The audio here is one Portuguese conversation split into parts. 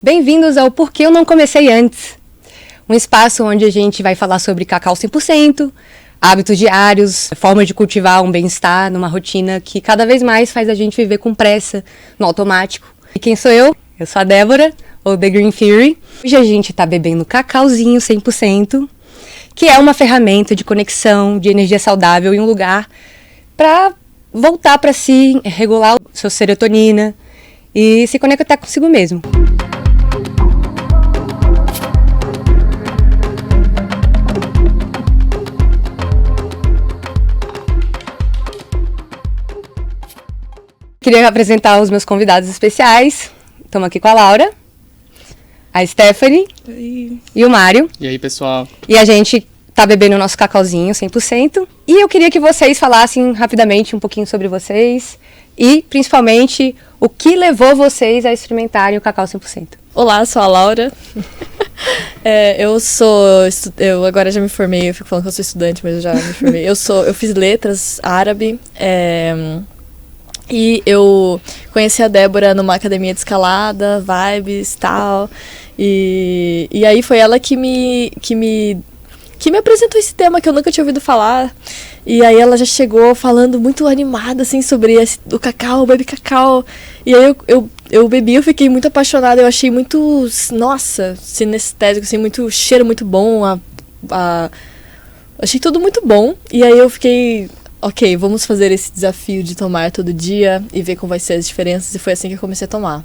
Bem-vindos ao Porquê Eu Não Comecei Antes, um espaço onde a gente vai falar sobre cacau 100%, hábitos diários, forma de cultivar um bem-estar numa rotina que cada vez mais faz a gente viver com pressa, no automático. E quem sou eu? Eu sou a Débora, ou The Green Theory. Hoje a gente está bebendo cacauzinho 100%, que é uma ferramenta de conexão, de energia saudável e um lugar para voltar para si, regular a sua serotonina e se conectar consigo mesmo. Queria apresentar os meus convidados especiais. Estamos aqui com a Laura, a Stephanie e o Mário. E aí, pessoal? E a gente tá bebendo o nosso cacauzinho 100%. E eu queria que vocês falassem rapidamente um pouquinho sobre vocês e, principalmente, o que levou vocês a experimentarem o cacau 100%. Olá, sou a Laura. Eu agora já me formei, eu fico falando que eu sou estudante, mas eu já me formei. Eu fiz letras árabe. E eu conheci a Débora numa academia de escalada, vibes e tal. E aí foi ela que me apresentou esse tema que eu nunca tinha ouvido falar. E aí ela já chegou falando muito animada, assim, sobre o cacau, bebe cacau. E aí eu bebi, eu fiquei muito apaixonada. Eu achei muito, nossa, sinestésico, assim, muito cheiro muito bom. Achei tudo muito bom. E aí eu fiquei... Ok, vamos fazer esse desafio de tomar todo dia e ver como vai ser as diferenças. E foi assim que eu comecei a tomar.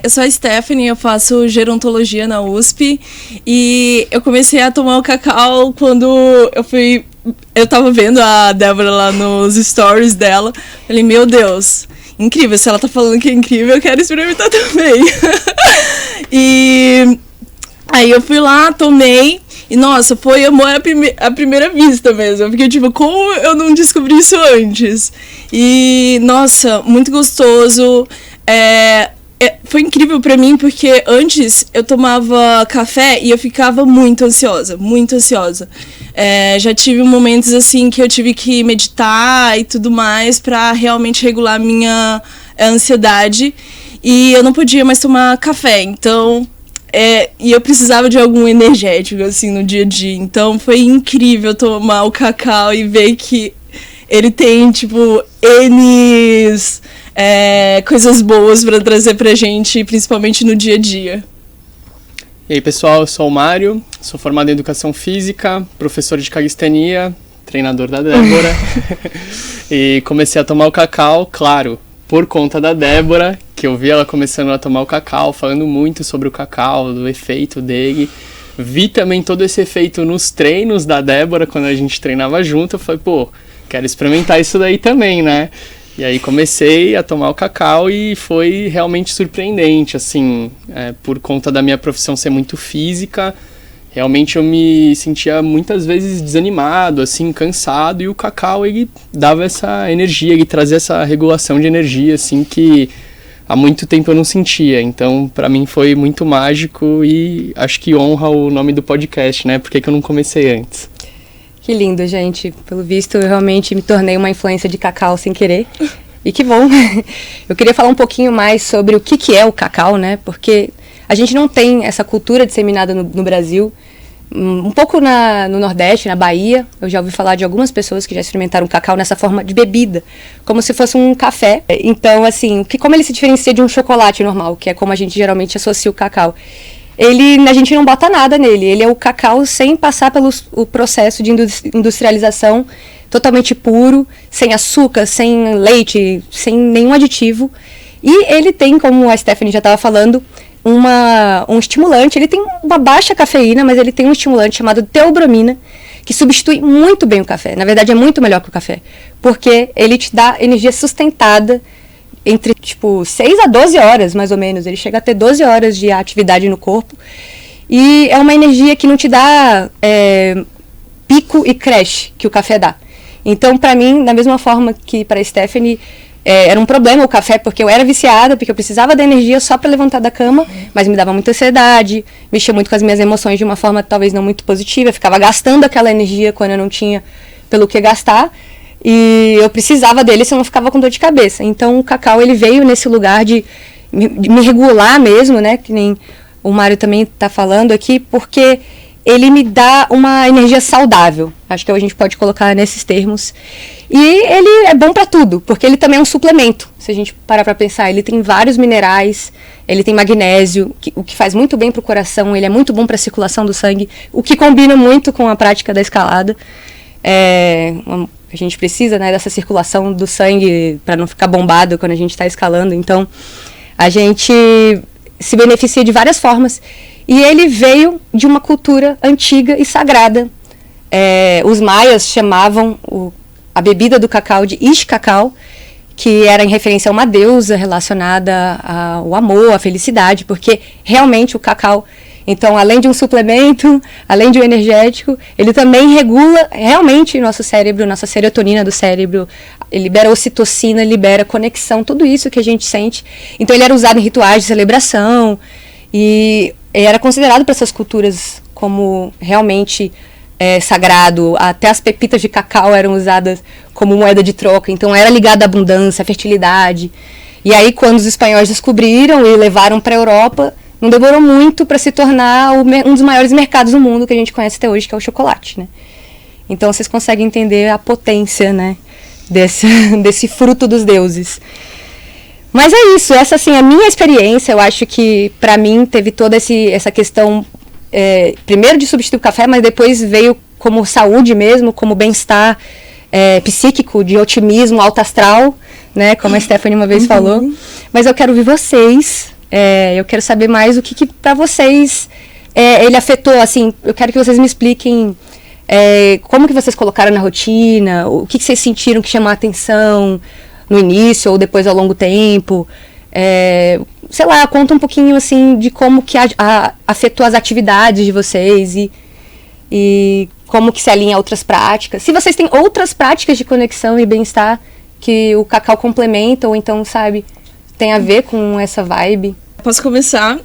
Eu sou a Stephanie, eu faço gerontologia na USP. E eu comecei a tomar o cacau quando eu tava vendo a Débora lá nos stories dela. Falei, meu Deus, incrível. Se ela tá falando que é incrível, eu quero experimentar também. E aí eu fui lá, tomei. E, nossa, foi amor à primeira vista mesmo. Porque, tipo, como eu não descobri isso antes? E, nossa, muito gostoso. Foi incrível pra mim, porque antes eu tomava café e eu ficava muito ansiosa, muito ansiosa. Já tive momentos, assim, que eu tive que meditar e tudo mais pra realmente regular a minha ansiedade. E eu não podia mais tomar café, então... E eu precisava de algum energético, assim, no dia a dia. Então, foi incrível tomar o cacau e ver que ele tem, tipo, coisas boas pra trazer pra gente, principalmente no dia a dia. E aí, pessoal, eu sou o Mário, sou formado em Educação Física, professor de calistenia, treinador da Débora. E comecei a tomar o cacau, claro, por conta da Débora, que eu vi ela começando a tomar o cacau, falando muito sobre o cacau, do efeito dele. Vi também todo esse efeito nos treinos da Débora, quando a gente treinava junto. Eu falei, pô, quero experimentar isso daí também, né? E aí comecei a tomar o cacau e foi realmente surpreendente, assim, por conta da minha profissão ser muito física. Realmente eu me sentia muitas vezes desanimado, assim, cansado, e o cacau, ele dava essa energia, ele trazia essa regulação de energia, assim, que há muito tempo eu não sentia. Então, pra mim foi muito mágico e acho que honra o nome do podcast, né? Por que eu não comecei antes? Que lindo, gente. Pelo visto, eu realmente me tornei uma influência de cacau sem querer. E que bom. Eu queria falar um pouquinho mais sobre o que é o cacau, né? Porque a gente não tem essa cultura disseminada no Brasil. Um pouco no Nordeste, na Bahia, eu já ouvi falar de algumas pessoas que já experimentaram cacau nessa forma de bebida, como se fosse um café. Então, assim, como ele se diferencia de um chocolate normal, que é como a gente geralmente associa o cacau? A gente não bota nada nele, ele é o cacau sem passar pelo o processo de industrialização, totalmente puro, sem açúcar, sem leite, sem nenhum aditivo. E ele tem, como a Stephanie já estava falando, um estimulante. Ele tem uma baixa cafeína, mas ele tem um estimulante chamado teobromina, que substitui muito bem o café. Na verdade, é muito melhor que o café, porque ele te dá energia sustentada entre, 6 a 12 horas, mais ou menos. Ele chega a ter 12 horas de atividade no corpo. E é uma energia que não te dá pico e crash que o café dá. Então, para mim, da mesma forma que para a Stephanie, era um problema o café, porque eu era viciada, porque eu precisava da energia só para levantar da cama, mas me dava muita ansiedade, mexia muito com as minhas emoções de uma forma talvez não muito positiva, eu ficava gastando aquela energia quando eu não tinha pelo que gastar, e eu precisava dele, senão eu ficava com dor de cabeça. Então o cacau, ele veio nesse lugar de me regular mesmo, né? Que nem o Mário também está falando aqui, porque ele me dá uma energia saudável. Acho que a gente pode colocar nesses termos. E ele é bom para tudo, porque ele também é um suplemento. Se a gente parar para pensar, ele tem vários minerais, ele tem magnésio, o que faz muito bem para o coração, ele é muito bom para a circulação do sangue, o que combina muito com a prática da escalada. A gente precisa, né, dessa circulação do sangue para não ficar bombado quando a gente está escalando. Então, a gente se beneficia de várias formas. E ele veio de uma cultura antiga e sagrada. Os maias chamavam a bebida do cacau de Ixcacau, que era em referência a uma deusa relacionada ao amor, à felicidade, porque realmente o cacau, então, além de um suplemento, além de um energético, ele também regula realmente nosso cérebro, nossa serotonina do cérebro, ele libera ocitocina, libera conexão, tudo isso que a gente sente. Então, ele era usado em rituais de celebração e era considerado para essas culturas como realmente sagrado. Até as pepitas de cacau eram usadas como moeda de troca, então era ligado à abundância, à fertilidade. E aí, quando os espanhóis descobriram e levaram para a Europa, não demorou muito para se tornar um dos maiores mercados do mundo que a gente conhece até hoje, que é o chocolate, né? Então vocês conseguem entender a potência, né, desse fruto dos deuses. Mas é isso, essa assim, a minha experiência, eu acho que para mim teve toda essa questão, primeiro de substituir o café, mas depois veio como saúde mesmo, como bem-estar psíquico, de otimismo, alto astral, né, como a Stephanie uma vez falou. Mas eu quero ouvir vocês, eu quero saber mais o que para vocês ele afetou, assim, eu quero que vocês me expliquem como que vocês colocaram na rotina, o que vocês sentiram que chamou a atenção no início ou depois ao longo do tempo. Sei lá, conta um pouquinho assim de como que afetou as atividades de vocês e como que se alinha a outras práticas. Se vocês têm outras práticas de conexão e bem-estar que o cacau complementa ou então, sabe, tem a ver com essa vibe. Posso começar?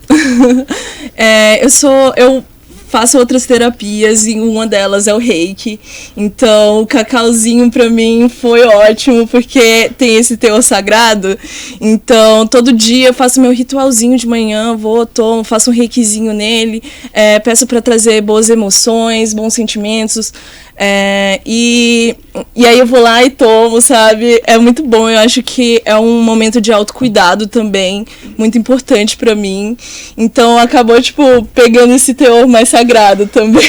Eu faço outras terapias e uma delas é o Reiki. Então, o cacauzinho pra mim foi ótimo, porque tem esse teor sagrado. Então, todo dia eu faço meu ritualzinho de manhã, tomo, faço um reikizinho nele, peço pra trazer boas emoções, bons sentimentos. E aí eu vou lá e tomo, sabe? É muito bom, eu acho que é um momento de autocuidado também, muito importante pra mim. Então acabou, pegando esse teor mais sagrado também.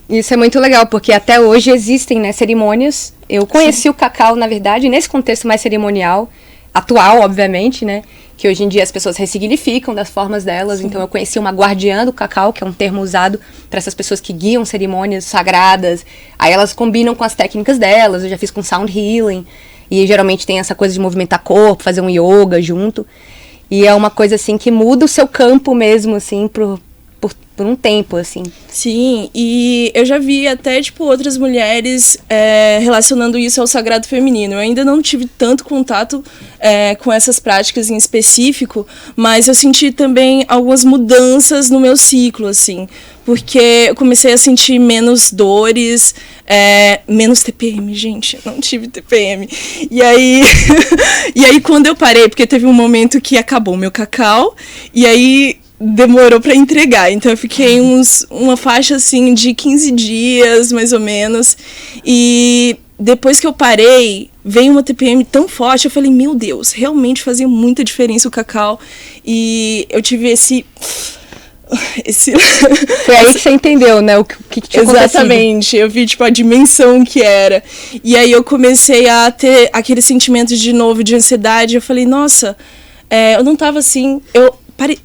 Isso é muito legal, porque até hoje existem, né, cerimônias. Eu conheci o cacau, na verdade, nesse contexto mais cerimonial, atual, obviamente, né? Que hoje em dia as pessoas ressignificam das formas delas. Sim. Então eu conheci uma guardiã do cacau, que é um termo usado para essas pessoas que guiam cerimônias sagradas. Aí elas combinam com as técnicas delas. Eu já fiz com sound healing. E geralmente tem essa coisa de movimentar corpo, fazer um yoga junto. E é uma coisa assim que muda o seu campo mesmo, assim, por um tempo, assim. Sim, e eu já vi até, outras mulheres relacionando isso ao sagrado feminino. Eu ainda não tive tanto contato com essas práticas em específico, mas eu senti também algumas mudanças no meu ciclo, assim. Porque eu comecei a sentir menos dores, menos TPM, gente, eu não tive TPM. E aí, quando eu parei, porque teve um momento que acabou o meu cacau, e aí demorou pra entregar, então eu fiquei uma faixa assim de 15 dias, mais ou menos, e depois que eu parei, veio uma TPM tão forte, eu falei, meu Deus, realmente fazia muita diferença o cacau, e eu tive esse... Foi aí que você entendeu, né, o que tinha acontecido. Exatamente, eu vi, a dimensão que era, e aí eu comecei a ter aqueles sentimentos de novo, de ansiedade, eu falei, nossa, eu não tava assim, eu parei...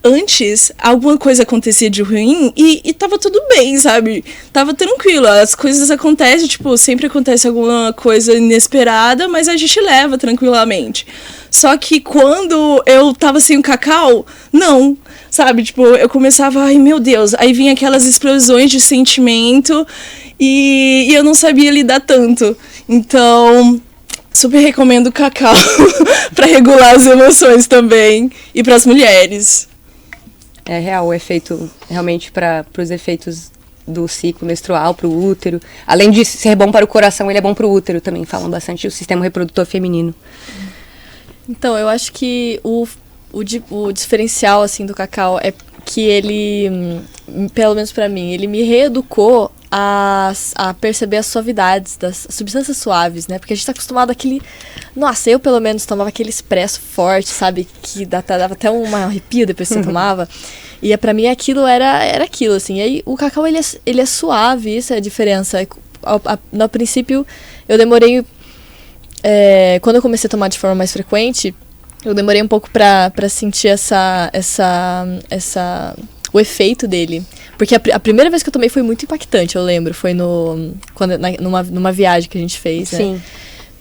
Antes, alguma coisa acontecia de ruim e tava tudo bem, sabe? Tava tranquilo, as coisas acontecem, sempre acontece alguma coisa inesperada, mas a gente leva tranquilamente. Só que quando eu tava sem o cacau, não, sabe? Eu começava, ai meu Deus, aí vinha aquelas explosões de sentimento e eu não sabia lidar tanto. Então... super recomendo o cacau para regular as emoções também e para as mulheres. É real, o efeito realmente para os efeitos do ciclo menstrual, para o útero. Além de ser bom para o coração, ele é bom para o útero também. Falam bastante do sistema reprodutor feminino. Então, eu acho que o diferencial, assim, do cacau é que ele, pelo menos pra mim, ele me reeducou a perceber as suavidades, das substâncias suaves, né? Porque a gente tá acostumado àquele... Nossa, eu pelo menos tomava aquele expresso forte, sabe? Que dava até um arrepio depois que você tomava. E pra mim aquilo era aquilo, assim. E aí o cacau, ele é suave, isso é a diferença. No princípio, eu demorei... quando eu comecei a tomar de forma mais frequente, eu demorei um pouco pra sentir o efeito dele. Porque a primeira vez que eu tomei foi muito impactante, eu lembro. Foi numa viagem que a gente fez, né? Sim.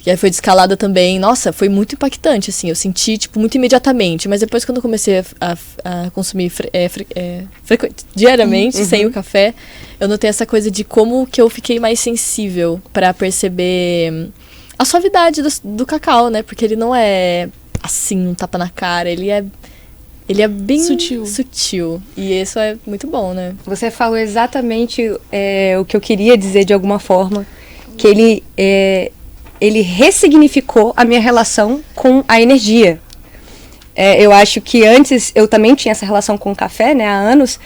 E aí foi de escalada também. Nossa, foi muito impactante, assim. Eu senti, tipo, muito imediatamente. Mas depois, quando eu comecei a consumir diariamente, sem o café, eu notei essa coisa de como que eu fiquei mais sensível pra perceber a suavidade do cacau, né? Porque ele não é assim, um tapa na cara. Ele é bem sutil. E isso é muito bom, né? Você falou exatamente o que eu queria dizer de alguma forma. Que ele ressignificou a minha relação com a energia. Eu acho que antes eu também tinha essa relação com o café, né? Há anos.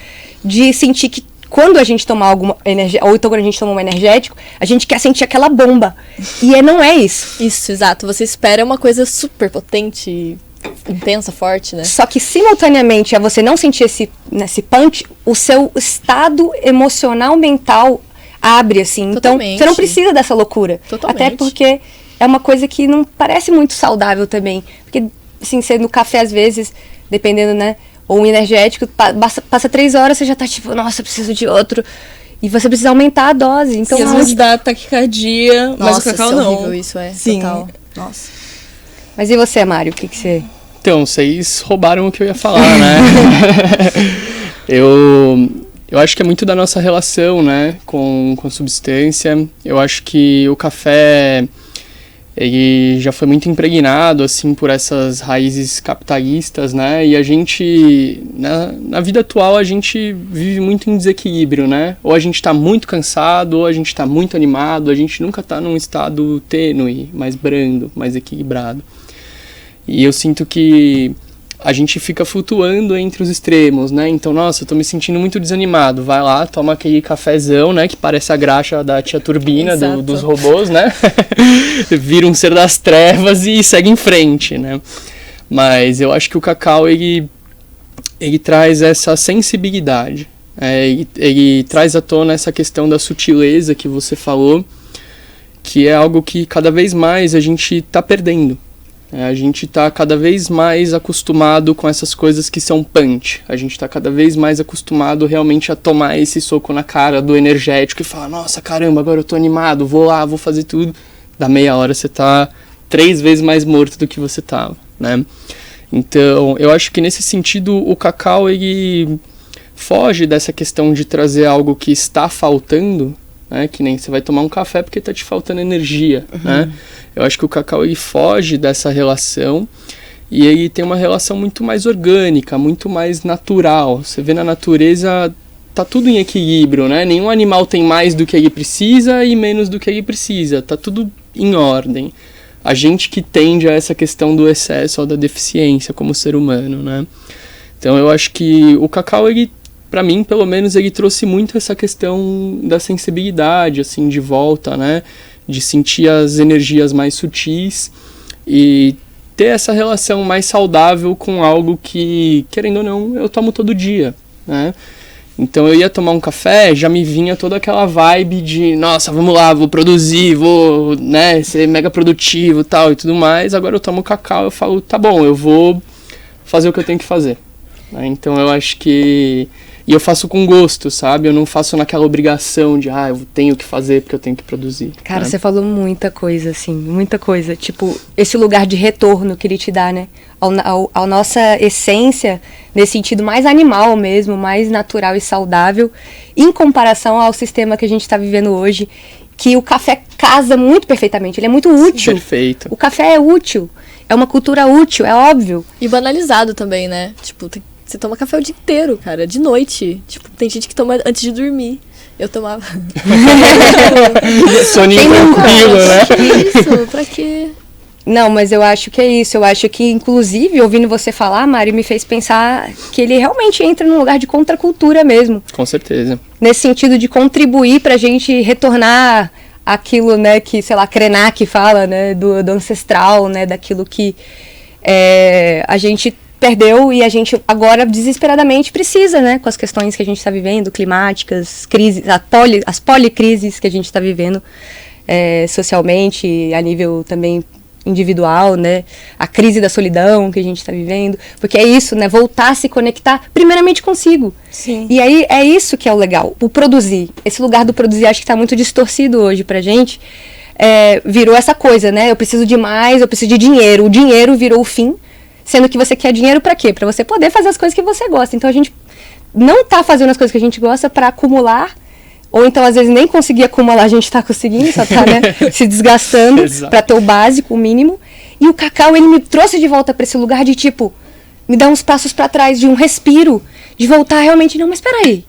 De sentir que quando a gente tomar alguma energia, ou então quando a gente toma um energético, a gente quer sentir aquela bomba. E não é isso. Isso, exato. Você espera uma coisa super potente, intensa, forte, né? Só que simultaneamente a você não sentir esse punch, o seu estado emocional, mental abre, assim. Totalmente. Então, você não precisa dessa loucura. Totalmente. Até porque é uma coisa que não parece muito saudável também. Porque, assim, você no café, às vezes, dependendo, né? Ou um energético, passa 3 horas, você já tá tipo, nossa, eu preciso de outro. E você precisa aumentar a dose. Então, às vezes dá taquicardia, mas o cacau não. Horrível isso, Sim. Total. Nossa. Mas e você, Mário? O que você... Então, vocês roubaram o que eu ia falar, né? Eu acho que é muito da nossa relação, né, com substância. Eu acho que o café, ele já foi muito impregnado, assim, por essas raízes capitalistas, né? E a gente, na vida atual, a gente vive muito em desequilíbrio, né? Ou a gente tá muito cansado, ou a gente tá muito animado. A gente nunca tá num estado tênue, mais brando, mais equilibrado. E eu sinto que a gente fica flutuando entre os extremos, né? Então, nossa, eu tô me sentindo muito desanimado. Vai lá, toma aquele cafezão, né? Que parece a graxa da tia Turbina, dos robôs, né? Vira um ser das trevas e segue em frente, né? Mas eu acho que o cacau, ele traz essa sensibilidade. Ele traz à tona essa questão da sutileza que você falou, que é algo que cada vez mais a gente tá perdendo. A gente está cada vez mais acostumado com essas coisas que são punch. A gente está cada vez mais acostumado realmente a tomar esse soco na cara do energético e falar, nossa, caramba, agora eu tô animado, vou lá, vou fazer tudo. Da meia hora você tá 3 vezes mais morto do que você tava, né? Então, eu acho que nesse sentido o cacau, ele foge dessa questão de trazer algo que está faltando, né? Que nem você vai tomar um café porque tá te faltando energia, né? Eu acho que o cacau, ele foge dessa relação e ele tem uma relação muito mais orgânica, muito mais natural. Você vê na natureza, tá tudo em equilíbrio, né? Nenhum animal tem mais do que ele precisa e menos do que ele precisa. Tá tudo em ordem. A gente que tende a essa questão do excesso ou da deficiência como ser humano, né? Então eu acho que o cacau, ele, pra mim, pelo menos, ele trouxe muito essa questão da sensibilidade, assim, de volta, né? De sentir as energias mais sutis e ter essa relação mais saudável com algo que, querendo ou não, eu tomo todo dia, né? Então eu ia tomar um café, já me vinha toda aquela vibe de, nossa, vamos lá, vou produzir, vou, né, ser mega produtivo e tal e tudo mais. Agora eu tomo cacau, eu falo, tá bom, eu vou fazer o que eu tenho que fazer, né? Então eu acho que... E eu faço com gosto, sabe? Eu não faço naquela obrigação de, eu tenho que fazer porque eu tenho que produzir. Cara, você falou muita coisa, assim, muita coisa. Tipo, esse lugar de retorno que ele te dá, né? A nossa essência, nesse sentido mais animal mesmo, mais natural e saudável, em comparação ao sistema que a gente está vivendo hoje, que o café casa muito perfeitamente, ele é muito útil. Perfeito. O café é útil, é uma cultura útil, é óbvio. E banalizado também, né? Tipo, você toma café o dia inteiro, cara, de noite. Tipo, tem gente que toma antes de dormir. Eu tomava. Soninho tranquilo, né? Que isso? Pra quê? Não, mas eu acho que é isso. Eu acho que, inclusive, ouvindo você falar, Mário, me fez pensar que ele realmente entra num lugar de contracultura mesmo. Com certeza. Nesse sentido de contribuir pra gente retornar aquilo, né, que, sei lá, Krenak fala, né, do ancestral, né, daquilo que a gente perdeu e a gente agora desesperadamente precisa, né, com as questões que a gente está vivendo, climáticas, crises, as policrises que a gente está vivendo socialmente, a nível também individual, né, a crise da solidão que a gente está vivendo, porque é isso, né, voltar a se conectar primeiramente consigo. Sim. E aí é isso que é o legal, o produzir. Esse lugar do produzir acho que está muito distorcido hoje pra gente. Virou essa coisa, né, eu preciso de mais, eu preciso de dinheiro. O dinheiro virou o fim, sendo que você quer dinheiro pra quê? Pra você poder fazer as coisas que você gosta. Então a gente não tá fazendo as coisas que a gente gosta pra acumular. Ou então, às vezes, nem conseguir acumular, a gente tá conseguindo, só tá, né, se desgastando pra ter o básico, o mínimo. E o cacau, ele me trouxe de volta pra esse lugar de, tipo, me dar uns passos pra trás, de um respiro, de voltar realmente, não, mas peraí,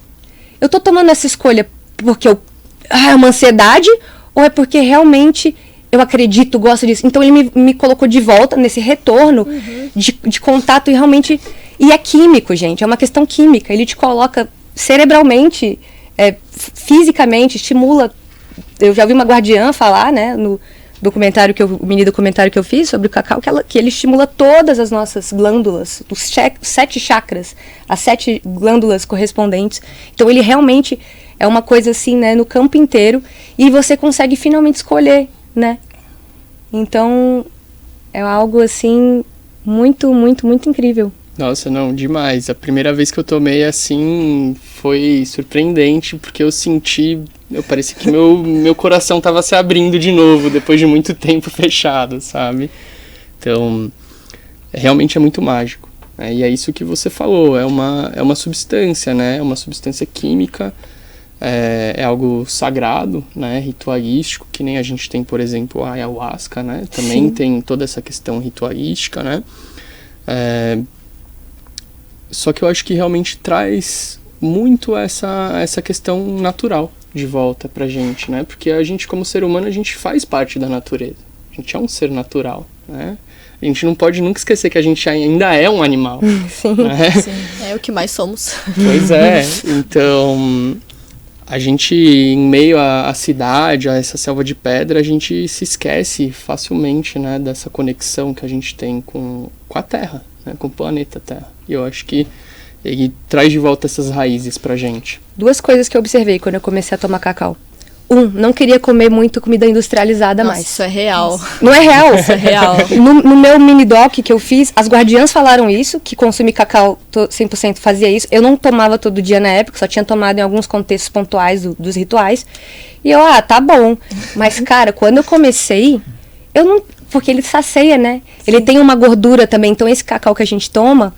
eu tô tomando essa escolha porque é uma ansiedade, ou é porque realmente eu acredito, gosto disso? Então, ele me colocou de volta nesse retorno de contato e realmente... E é químico, gente, é uma questão química, ele te coloca cerebralmente... fisicamente, estimula. Eu já ouvi uma guardiã falar, né, no documentário o mini documentário que eu fiz sobre o cacau, que ele estimula todas as nossas glândulas, os 7 chakras, as 7 glândulas correspondentes. Então ele realmente é uma coisa assim, né, no campo inteiro, e você consegue finalmente escolher, né? Então é algo assim muito, muito, muito incrível. Nossa, não, demais. A primeira vez que eu tomei, assim, foi surpreendente, porque eu senti, parecia que meu coração tava se abrindo de novo, depois de muito tempo fechado, sabe? Então, realmente é muito mágico, né? E é isso que você falou, é uma substância, né? É uma substância química, é algo sagrado, né? Ritualístico, que nem a gente tem, por exemplo, a ayahuasca, né? Também tem toda essa questão ritualística, né? Só que eu acho que realmente traz muito essa questão natural de volta pra gente, né? Porque a gente, como ser humano, a gente faz parte da natureza. A gente é um ser natural, né? A gente não pode nunca esquecer que a gente ainda é um animal. Sim. Né? Sim, é o que mais somos. Pois é. Então, a gente, em meio à cidade, a essa selva de pedra, a gente se esquece facilmente, né? Dessa conexão que a gente tem com a Terra. Né, com o planeta Terra. E eu acho que ele traz de volta essas raízes pra gente. 2 coisas que eu observei quando eu comecei a tomar cacau. 1, não queria comer muito comida industrializada mais. Isso é real. Não é real? Isso é real. No meu mini doc que eu fiz, as guardiãs falaram isso, que consumir cacau 100% fazia isso. Eu não tomava todo dia na época, só tinha tomado em alguns contextos pontuais dos rituais. E eu, tá bom. Mas, cara, quando eu comecei, eu não... Porque ele sacia, né? Sim. Ele tem uma gordura também. Então, esse cacau que a gente toma,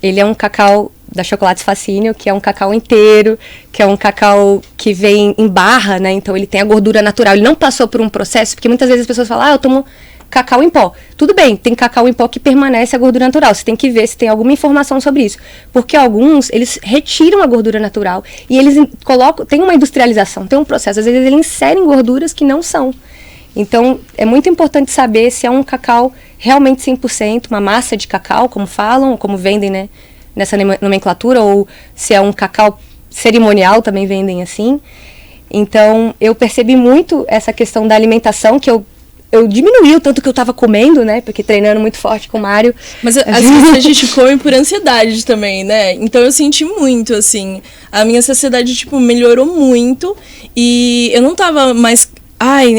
ele é um cacau da Chocolates Fascínio, que é um cacau inteiro, que é um cacau que vem em barra, né? Então, ele tem a gordura natural. Ele não passou por um processo, porque muitas vezes as pessoas falam, eu tomo cacau em pó. Tudo bem, tem cacau em pó que permanece a gordura natural. Você tem que ver se tem alguma informação sobre isso. Porque alguns, eles retiram a gordura natural e eles colocam... Tem uma industrialização, tem um processo. Às vezes, eles inserem gorduras que não são. Então, é muito importante saber se é um cacau realmente 100%, uma massa de cacau, como falam, ou como vendem, né, nessa nomenclatura, ou se é um cacau cerimonial, também vendem assim. Então, eu percebi muito essa questão da alimentação, que eu diminuí o tanto que eu tava comendo, né, porque treinando muito forte com o Mário. Mas às vezes a gente come por ansiedade também, né? Então eu senti muito, assim, a minha saciedade, tipo, melhorou muito, e eu não tava mais...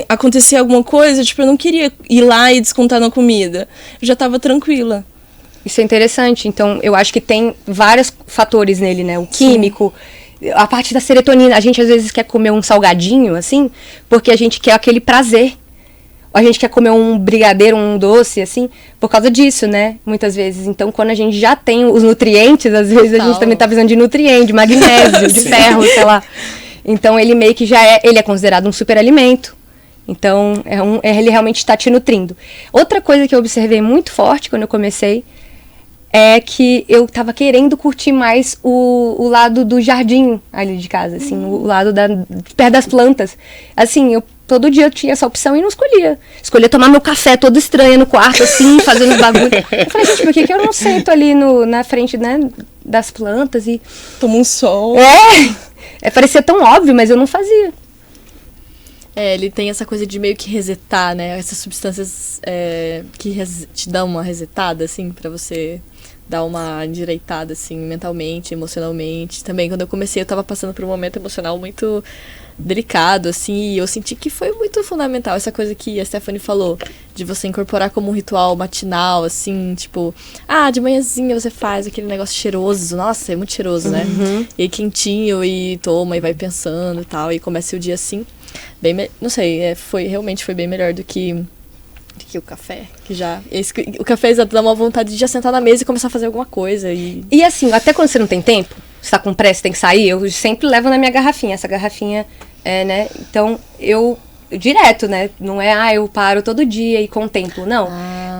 acontecia alguma coisa, tipo, eu não queria ir lá e descontar na comida. Eu já tava tranquila. Isso é interessante. Então, eu acho que tem vários fatores nele, né? O químico, a parte da serotonina. A gente, às vezes, quer comer um salgadinho, assim, porque a gente quer aquele prazer. Ou a gente quer comer um brigadeiro, um doce, assim, por causa disso, né? Muitas vezes. Então, quando a gente já tem os nutrientes, às vezes a gente também tá precisando de nutriente, de magnésio, de ferro, sei lá. Então, ele meio que ele é considerado um superalimento. Então, ele realmente está te nutrindo. Outra coisa que eu observei muito forte quando eu comecei é que eu estava querendo curtir mais o lado do jardim ali de casa, assim, o lado perto das plantas. Assim, todo dia eu tinha essa opção e não escolhia. Escolhia tomar meu café todo estranho no quarto, assim, fazendo os bagulho. Eu falei, gente, por que eu não sento ali na frente, né, das plantas e... Toma um sol. Parecia tão óbvio, mas eu não fazia. Ele tem essa coisa de meio que resetar, né? Essas substâncias que te dão uma resetada, assim, pra você dar uma endireitada, assim, mentalmente, emocionalmente. Também, quando eu comecei, eu tava passando por um momento emocional muito delicado, assim, e eu senti que foi muito fundamental essa coisa que a Stephanie falou, de você incorporar como um ritual matinal, assim, tipo, de manhãzinha você faz aquele negócio cheiroso, nossa, é muito cheiroso, né? E aí quentinho, e toma, e vai pensando e tal, e começa o dia assim, não sei, realmente foi bem melhor do que o café, o café dá uma vontade de já sentar na mesa e começar a fazer alguma coisa. E assim, até quando você não tem tempo, você tá com pressa, tem que sair, eu sempre levo na minha garrafinha, essa garrafinha, né, então eu direto, né, não é, eu paro todo dia e contemplo, não,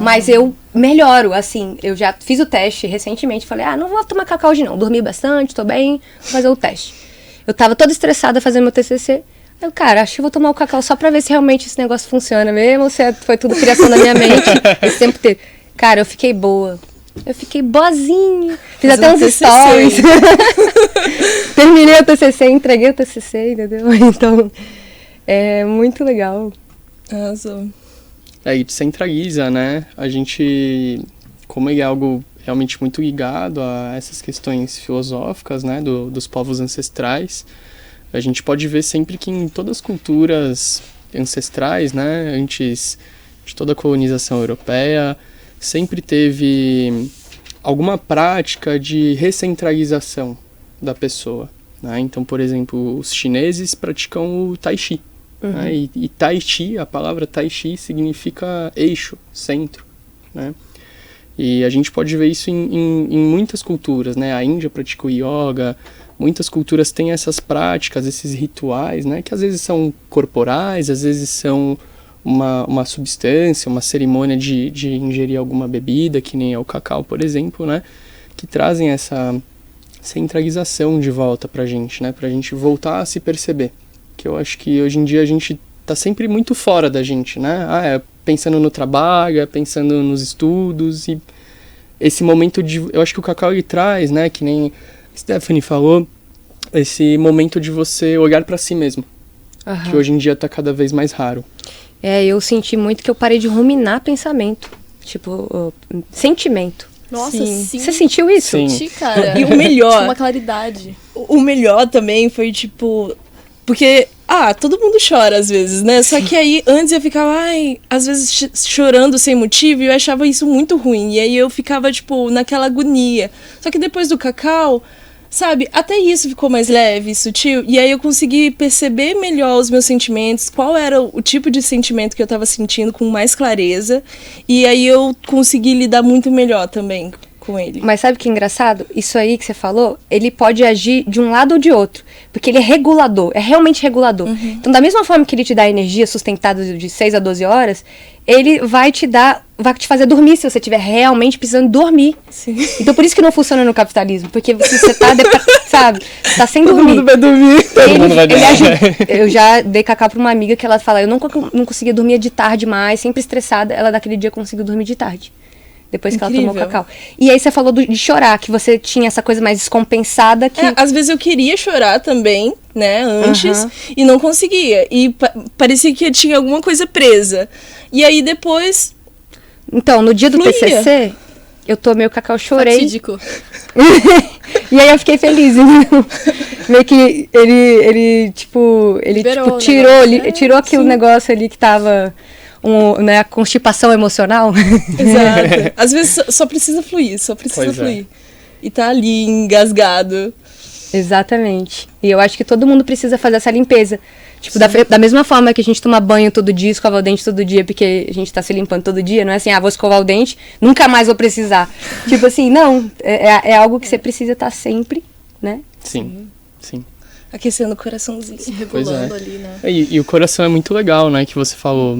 mas eu melhoro, assim, eu já fiz o teste recentemente, falei, não vou tomar cacau hoje não, dormi bastante, tô bem, vou fazer o teste. Eu tava toda estressada fazendo meu TCC, eu, cara, acho que eu vou tomar o cacau só pra ver se realmente esse negócio funciona mesmo, ou se foi tudo criação da minha mente, esse tempo teve. Cara, eu fiquei boa. Eu fiquei boazinha. Fiz até uns stories. Terminei o TCC, entreguei o TCC, entendeu? Então, é muito legal. Arrasou. E descentraliza, né? A gente, como é algo realmente muito ligado a essas questões filosóficas, né? Dos povos ancestrais, a gente pode ver sempre que em todas as culturas ancestrais, né? Antes de toda a colonização europeia, sempre teve alguma prática de recentralização da pessoa, né? Então, por exemplo, os chineses praticam o Tai Chi, né? E Tai Chi, a palavra Tai Chi significa eixo, centro, né? E a gente pode ver isso em muitas culturas, né? A Índia pratica o yoga, muitas culturas têm essas práticas, esses rituais, né? Que às vezes são corporais, às vezes são uma substância, uma cerimônia de ingerir alguma bebida, que nem é o cacau, por exemplo, né? Que trazem essa centralização de volta pra gente, né? Pra gente voltar a se perceber. Que eu acho que hoje em dia a gente tá sempre muito fora da gente, né? Pensando no trabalho, pensando nos estudos, e esse momento eu acho que o cacau ele traz, né? Que nem a Stephanie falou, esse momento de você olhar pra si mesmo. Que hoje em dia tá cada vez mais raro. Eu senti muito que eu parei de ruminar pensamento. Tipo, sentimento. Nossa, sim. Você sentiu isso? Senti, cara. E o melhor... Tinha uma claridade. O melhor também foi, tipo... Porque, todo mundo chora às vezes, né? Só que aí, antes eu ficava, às vezes chorando sem motivo, e eu achava isso muito ruim. E aí eu ficava, tipo, naquela agonia. Só que depois do cacau... Sabe, até isso ficou mais leve, sutil, e aí eu consegui perceber melhor os meus sentimentos, qual era o tipo de sentimento que eu tava sentindo com mais clareza, e aí eu consegui lidar muito melhor também com ele. Mas sabe o que é engraçado? Isso aí que você falou, ele pode agir de um lado ou de outro, porque ele é regulador, é realmente regulador. Então, da mesma forma que ele te dá energia sustentada de 6 a 12 horas, ele vai te fazer dormir se você estiver realmente precisando dormir. Sim. Então, por isso que não funciona no capitalismo, porque você tá, sabe, tá sem Todo dormir. mundo vai dormir. Todo mundo vai dormir. Eu já dei cacau pra uma amiga que ela fala, eu não conseguia dormir de tarde mais, sempre estressada, ela daquele dia conseguiu dormir de tarde. Depois que ela tomou cacau. E aí você falou de chorar, que você tinha essa coisa mais descompensada que... Às vezes eu queria chorar também, né, antes, e não conseguia. E parecia que tinha alguma coisa presa. E aí depois... Então, no dia do fluía. TCC, eu tomei o cacau, chorei. Fatídico. E aí eu fiquei feliz, entendeu? Meio que ele Liberou tirou aquele negócio ali que tava... a constipação emocional. Exato. Às vezes só precisa fluir, E tá ali engasgado. Exatamente. E eu acho que todo mundo precisa fazer essa limpeza. Tipo, da mesma forma que a gente toma banho todo dia, escova o dente todo dia, porque a gente tá se limpando todo dia, não é assim, vou escovar o dente, nunca mais vou precisar. Tipo assim, não, é algo que você precisa estar sempre, né? Sim. Aquecendo o coraçãozinho. Se regulando ali, né? E o coração é muito legal, né, que você falou.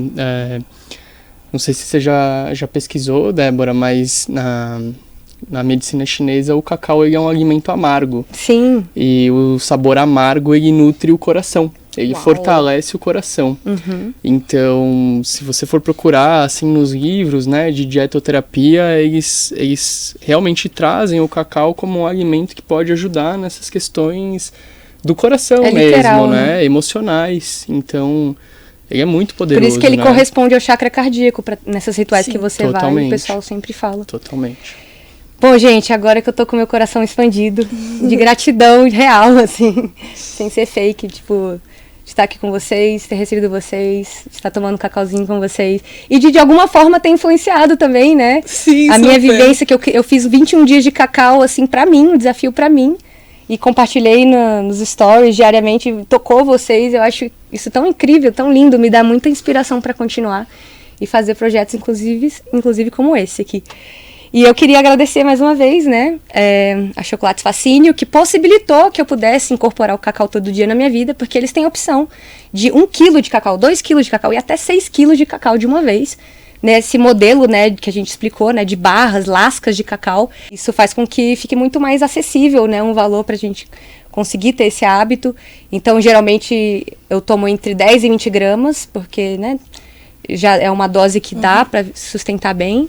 Não sei se você já pesquisou, Débora, mas na medicina chinesa o cacau ele é um alimento amargo. Sim. E o sabor amargo ele nutre o coração. Ele Uau. fortalece o coração. Então, se você for procurar, assim, nos livros, né, de dietoterapia, eles realmente trazem o cacau como um alimento que pode ajudar nessas questões do coração literal, mesmo, né, emocionais. Então, ele é muito poderoso, Por isso que ele né? corresponde ao chakra cardíaco, nessas rituais Sim, que você vai, totalmente. o pessoal sempre fala. Totalmente. Bom, gente, agora que eu tô com meu coração expandido, de gratidão real, assim, sem ser fake, tipo, de estar aqui com vocês, ter recebido vocês, de estar tomando um cacauzinho com vocês, e de alguma forma ter influenciado também, né? Sim, A minha super. vivência, que eu fiz 21 dias de cacau, assim, pra mim, um desafio pra mim, e compartilhei nos stories diariamente, tocou vocês, eu acho isso tão incrível, tão lindo, me dá muita inspiração pra continuar e fazer projetos, inclusive como esse aqui. E eu queria agradecer mais uma vez, né, a Chocolates Fascínio, que possibilitou que eu pudesse incorporar o cacau todo dia na minha vida, porque eles têm a opção de 1 quilo de cacau, 2 quilos de cacau e até 6 quilos de cacau de uma vez. Nesse modelo, né, que a gente explicou, né, de barras, lascas de cacau. Isso faz com que fique muito mais acessível, né, um valor para a gente conseguir ter esse hábito. Então, geralmente, eu tomo entre 10 e 20 gramas, porque, né, já é uma dose que dá para sustentar bem.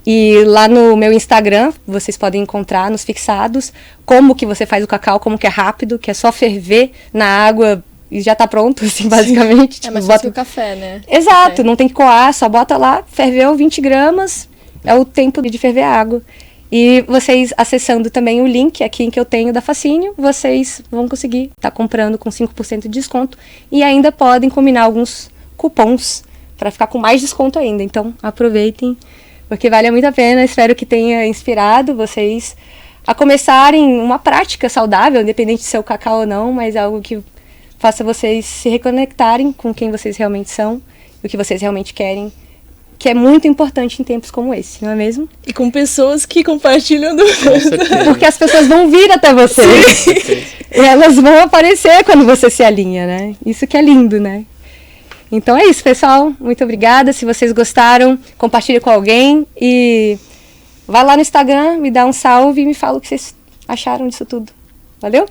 E lá no meu Instagram, vocês podem encontrar nos fixados como que você faz o cacau, como que é rápido, que é só ferver na água e já tá pronto, assim, basicamente. É mais fácil que o café, né? Exato, Café. não tem que coar, só bota lá, ferveu 20 gramas, é o tempo de ferver a água. E vocês acessando também o link aqui que eu tenho da Fascínio, vocês vão conseguir estar comprando com 5% de desconto e ainda podem combinar alguns cupons para ficar com mais desconto ainda. Então, aproveitem, porque vale muito a pena. Espero que tenha inspirado vocês a começarem uma prática saudável, independente de ser o cacau ou não, mas algo que faça vocês se reconectarem com quem vocês realmente são, o que vocês realmente querem, que é muito importante em tempos como esse, não é mesmo? E com pessoas que compartilham do... Com certeza. Porque as pessoas vão vir até você. E elas vão aparecer quando você se alinha, né? Isso que é lindo, né? Então é isso, pessoal. Muito obrigada. Se vocês gostaram, compartilhe com alguém e vai lá no Instagram, me dá um salve e me fala o que vocês acharam disso tudo. Valeu?